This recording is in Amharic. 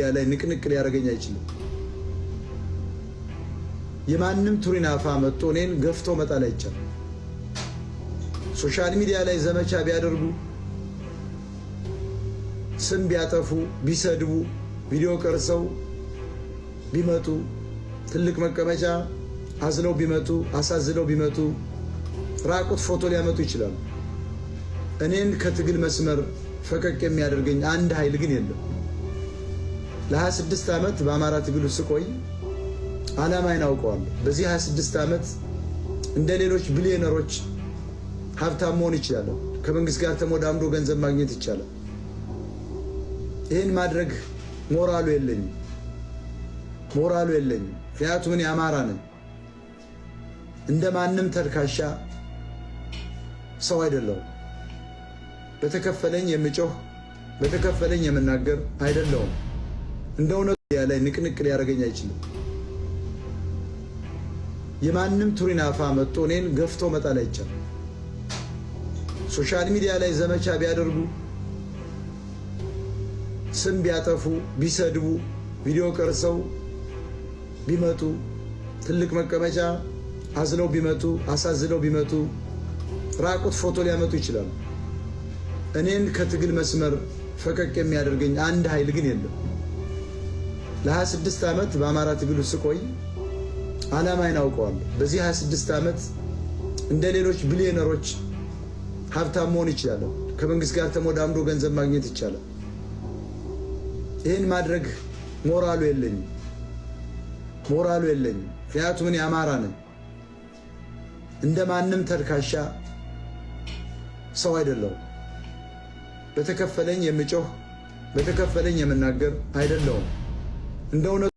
ሚዲያ ላይ ንቅንቅ ሊያደርገኝ አይችልም። የማንም ቱሪን አፋ መጥቶ እኔን ገፍቶ መጣል አይቻልም። ሶሻል ሚዲያ ላይ ዘመቻ ቢያደርጉ፣ ስም ቢያጠፉ፣ ቢሰድቡ፣ ቪዲዮ ቀርጸው ቢመጡ፣ ትልቅ መቀመጫ አዝለው ቢመጡ፣ አሳዝለው ቢመጡ፣ ራቁት ፎቶ ሊያመጡ ይችላሉ። እኔን ከትግል መስመር ፈቀቅ የሚያደርገኝ አንድ ኃይል ግን የለም። ለ26 ዓመት በአማራ ትግል ስቆይ ዓላማዬን አውቀዋለሁ። በዚህ 26 ዓመት እንደ ሌሎች ቢሊዮነሮች ሀብታም መሆን ይችላለሁ። ከመንግስት ጋር ተሞዳምዶ ገንዘብ ማግኘት ይቻላል። ይህን ማድረግ ሞራሉ የለኝም። ምክንያቱም እኔ አማራ ነኝ። እንደ ማንም ተልካሻ ሰው አይደለሁም። በተከፈለኝ የምጮህ በተከፈለኝ የምናገር አይደለሁም። እንደ እውነቱ ላይ ንቅንቅ ሊያደርገኝ አይችልም። የማንም ቱሪን አፋ መጥቶ እኔን ገፍቶ መጣል አይቻልም። ሶሻል ሚዲያ ላይ ዘመቻ ቢያደርጉ፣ ስም ቢያጠፉ፣ ቢሰድቡ፣ ቪዲዮ ቀርጸው ቢመጡ፣ ትልቅ መቀመጫ አዝለው ቢመጡ፣ አሳዝለው ቢመጡ፣ ራቁት ፎቶ ሊያመጡ ይችላሉ። እኔን ከትግል መስመር ፈቀቅ የሚያደርገኝ አንድ ኃይል ግን የለም። ለ26 ዓመት በአማራ ትግል ስቆይ ዓላማዬን አውቀዋለሁ። በዚህ 26 ዓመት እንደ ሌሎች ቢሊዮነሮች ሀብታም መሆን ይችላለሁ። ከመንግስት ጋር ተሞዳምዶ ገንዘብ ማግኘት ይቻላል። ይህን ማድረግ ሞራሉ የለኝም። ምክንያቱም እኔ አማራ ነኝ። እንደ ማንም ተልካሻ ሰው አይደለሁም። በተከፈለኝ የምጮህ በተከፈለኝ የምናገር አይደለሁም። እንደ እውነቱ